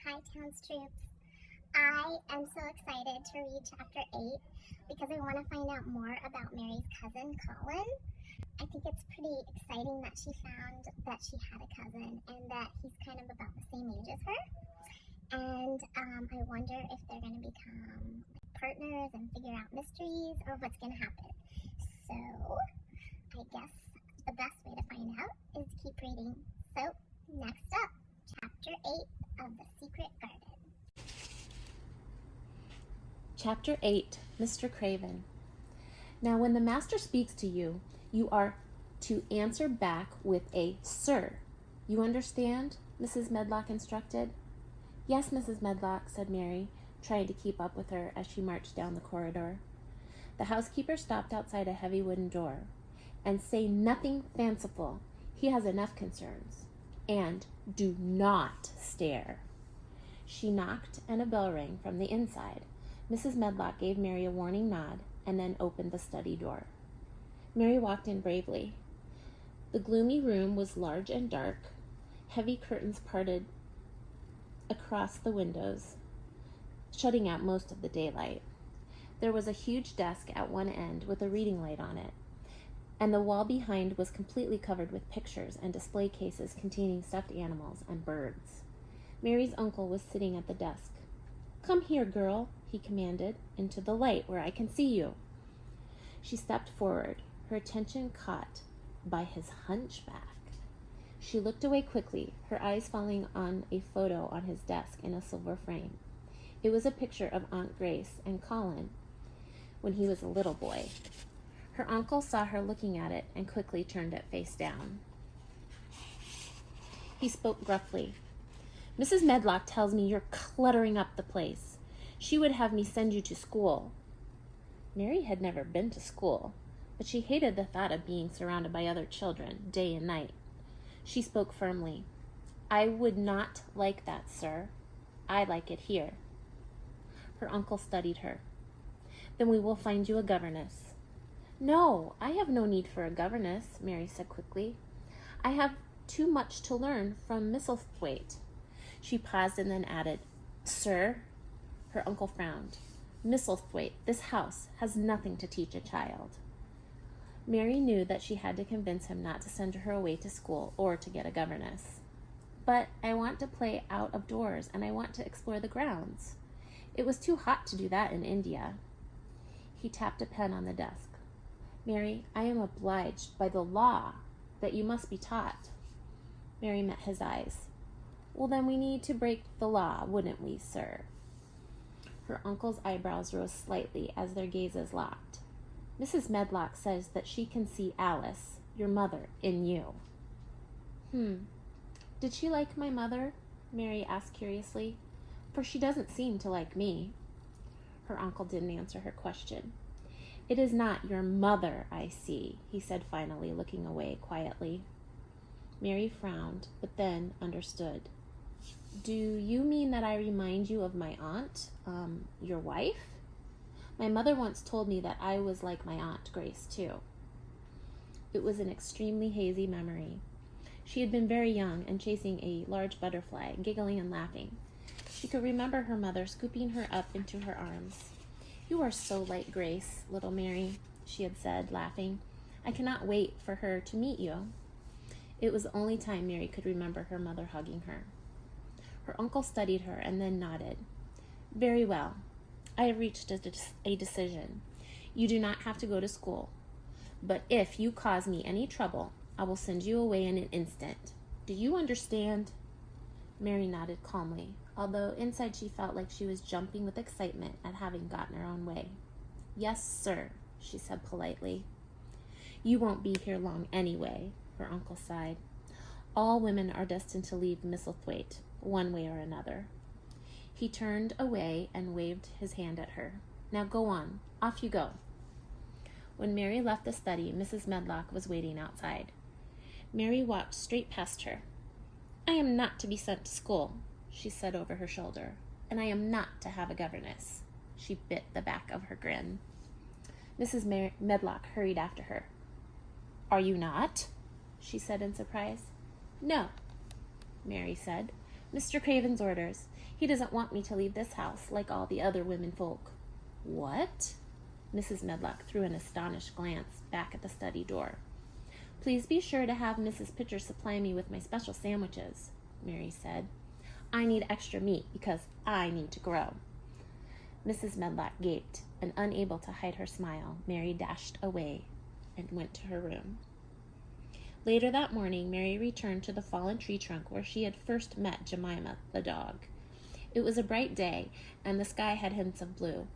Hi, Townstroops. I am so excited to read chapter 8 because I want to find out more about Mary's cousin, Colin. I think it's pretty exciting that she found that she had a cousin and that he's kind of about the same age as her. And I wonder if they're going to become partners and figure out mysteries or what's going to happen. So I guess the best way to find out is to keep reading. So next up, chapter 8 of The Secret Garden. Chapter 8, Mr. Craven. Now when the master speaks to you, you are to answer back with a sir. You understand? Mrs. Medlock instructed. Yes, Mrs. Medlock, said Mary, trying to keep up with her as she marched down the corridor. The housekeeper stopped outside a heavy wooden door. And say nothing fanciful. He has enough concerns. And do not stare. She knocked and a bell rang from the inside. Mrs. Medlock gave Mary a warning nod and then opened the study door. Mary walked in bravely. The gloomy room was large and dark. Heavy curtains parted across the windows, shutting out most of the daylight. There was a huge desk at one end with a reading light on it, and the wall behind was completely covered with pictures and display cases containing stuffed animals and birds. Mary's uncle was sitting at the desk. Come here, girl, he commanded, into the light where I can see you. She stepped forward, her attention caught by his hunchback. She looked away quickly, her eyes falling on a photo on his desk in a silver frame. It was a picture of Aunt Grace and Colin when he was a little boy. Her uncle saw her looking at it and quickly turned it face down. He spoke gruffly. Mrs. Medlock tells me you're cluttering up the place. She would have me send you to school. Mary had never been to school, but she hated the thought of being surrounded by other children day and night. She spoke firmly. I would not like that, sir. I like it here. Her uncle studied her. Then we will find you a governess. No, I have no need for a governess, Mary said quickly. I have too much to learn from Misselthwaite. She paused and then added, Sir? Her uncle frowned. Misselthwaite, this house has nothing to teach a child. Mary knew that she had to convince him not to send her away to school or to get a governess. But I want to play out of doors and I want to explore the grounds. It was too hot to do that in India. He tapped a pen on the desk. Mary, I am obliged by the law that you must be taught. Mary met his eyes. Well, then we need to break the law, wouldn't we, sir? Her uncle's eyebrows rose slightly as their gazes locked. Mrs. Medlock says that she can see Alice, your mother, in you. Did she like my mother? Mary asked curiously. For she doesn't seem to like me. Her uncle didn't answer her question. It is not your mother I see, he said finally, looking away quietly. Mary frowned, but then understood. Do you mean that I remind you of my aunt, your wife? My mother once told me that I was like my Aunt Grace, too. It was an extremely hazy memory. She had been very young and chasing a large butterfly, giggling and laughing. She could remember her mother scooping her up into her arms. You are so like Grace, little Mary, she had said, laughing. I cannot wait for her to meet you. It was the only time Mary could remember her mother hugging her. Her uncle studied her and then nodded. Very well. I have reached a decision. You do not have to go to school. But if you cause me any trouble, I will send you away in an instant. Do you understand? Mary nodded calmly, although inside she felt like she was jumping with excitement at having gotten her own way. Yes, sir, she said politely. You won't be here long anyway, her uncle sighed. All women are destined to leave Misselthwaite, one way or another. He turned away and waved his hand at her. Now go on. Off you go. When Mary left the study, Mrs. Medlock was waiting outside. Mary walked straight past her. I am not to be sent to school, she said over her shoulder, and I am not to have a governess. She bit the back of her grin. Mrs. Medlock hurried after her. Are you not? She said in surprise. No, Mary said, Mr. Craven's orders. He doesn't want me to leave this house like all the other women folk." "What?" Mrs. Medlock threw an astonished glance back at the study door. "Please be sure to have Mrs. Pitcher supply me with my special sandwiches," Mary said. "I need extra meat because I need to grow." Mrs. Medlock gaped, and unable to hide her smile, Mary dashed away and went to her room. Later that morning, Mary returned to the fallen tree trunk where she had first met Jemima, the dog. It was a bright day, and the sky had hints of blue,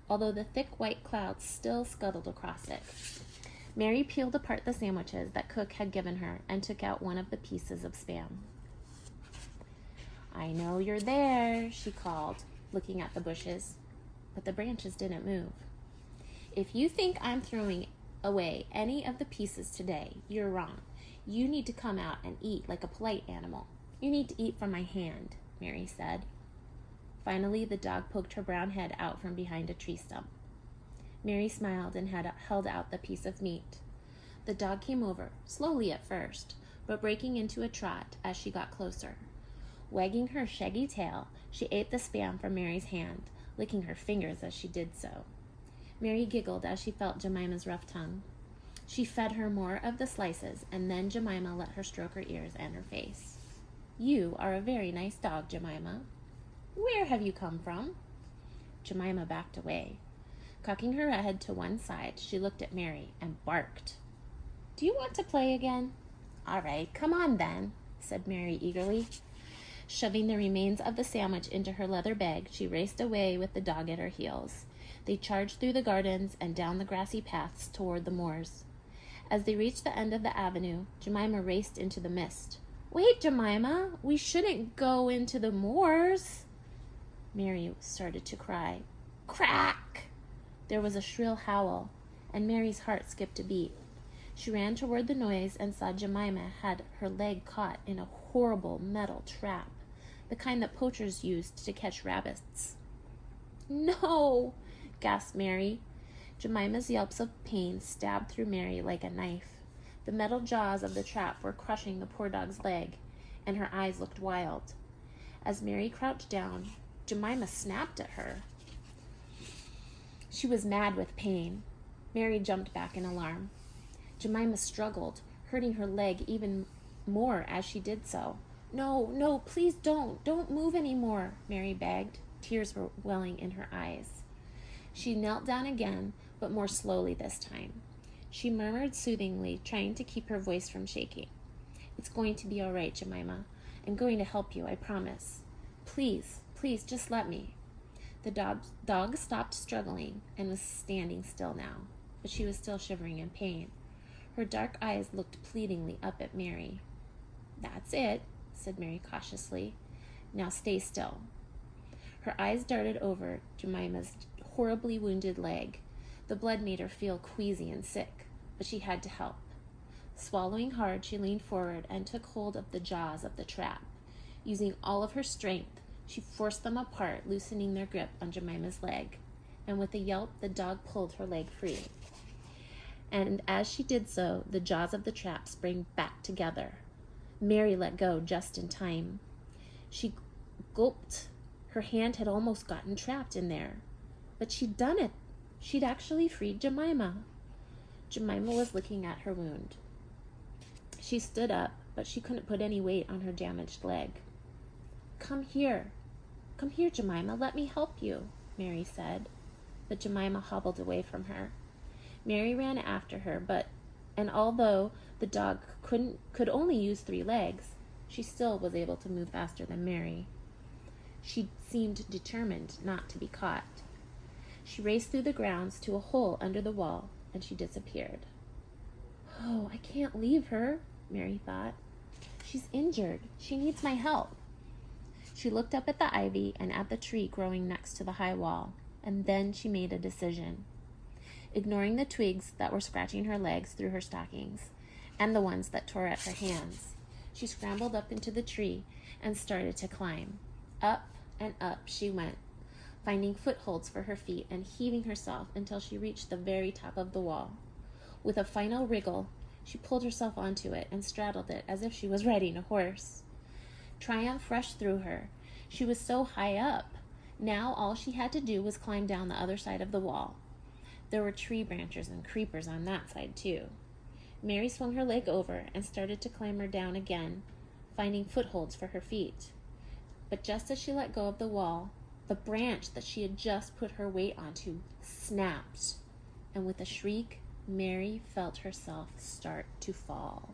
although the thick white clouds still scuttled across it. Mary peeled apart the sandwiches that Cook had given her and took out one of the pieces of Spam. "I know you're there," she called, looking at the bushes, but the branches didn't move. "If you think I'm throwing away any of the pieces today, you're wrong. You need to come out and eat like a polite animal. You need to eat from my hand," Mary said. Finally, the dog poked her brown head out from behind a tree stump. Mary smiled and held out the piece of meat. The dog came over, slowly at first, but breaking into a trot as she got closer. Wagging her shaggy tail, she ate the Spam from Mary's hand, licking her fingers as she did so. Mary giggled as she felt Jemima's rough tongue. She fed her more of the slices, and then Jemima let her stroke her ears and her face. "You are a very nice dog, Jemima. Where have you come from?" Jemima backed away. Cocking her head to one side, she looked at Mary and barked. "Do you want to play again?" "All right, come on then," said Mary eagerly. Shoving the remains of the sandwich into her leather bag, she raced away with the dog at her heels. They charged through the gardens and down the grassy paths toward the moors. As they reached the end of the avenue, Jemima raced into the mist. "Wait, Jemima, we shouldn't go into the moors." Mary started to cry. Crack! There was a shrill howl, and Mary's heart skipped a beat. She ran toward the noise and saw Jemima had her leg caught in a horrible metal trap, the kind that poachers used to catch rabbits. "No!" gasped Mary. Jemima's yelps of pain stabbed through Mary like a knife. The metal jaws of the trap were crushing the poor dog's leg, and her eyes looked wild. As Mary crouched down, Jemima snapped at her. She was mad with pain. Mary jumped back in alarm. Jemima struggled, hurting her leg even more as she did so. No, please don't move anymore," Mary begged. Tears were welling in her eyes. She knelt down again, but more slowly this time. She murmured soothingly, trying to keep her voice from shaking. "It's going to be all right, Jemima. I'm going to help you, I promise. Please, just let me." The dog stopped struggling and was standing still now, but she was still shivering in pain. Her dark eyes looked pleadingly up at Mary. "That's it," said Mary cautiously. "Now stay still." Her eyes darted over Jemima's horribly wounded leg. The blood made her feel queasy and sick, but she had to help. Swallowing hard, she leaned forward and took hold of the jaws of the trap. Using all of her strength, she forced them apart, loosening their grip on Jemima's leg. And with a yelp, the dog pulled her leg free. And as she did so, the jaws of the trap sprang back together. Mary let go just in time. She gulped. Her hand had almost gotten trapped in there. But she'd done it. She'd actually freed Jemima. Jemima was looking at her wound. She stood up, but she couldn't put any weight on her damaged leg. Come here, Jemima, let me help you," Mary said. But Jemima hobbled away from her. Mary ran after her, and although the dog could only use 3 legs, she still was able to move faster than Mary. She seemed determined not to be caught. She raced through the grounds to a hole under the wall, and she disappeared. "Oh, I can't leave her," Mary thought. "She's injured. She needs my help." She looked up at the ivy and at the tree growing next to the high wall, and then she made a decision. Ignoring the twigs that were scratching her legs through her stockings, and the ones that tore at her hands, she scrambled up into the tree and started to climb. Up and up she went, finding footholds for her feet and heaving herself until she reached the very top of the wall. With a final wriggle, she pulled herself onto it and straddled it as if she was riding a horse. Triumph rushed through her. She was so high up. Now all she had to do was climb down the other side of the wall. There were tree branches and creepers on that side, too. Mary swung her leg over and started to clamber down again, finding footholds for her feet. But just as she let go of the wall, the branch that she had just put her weight onto snapped, and with a shriek, Mary felt herself start to fall.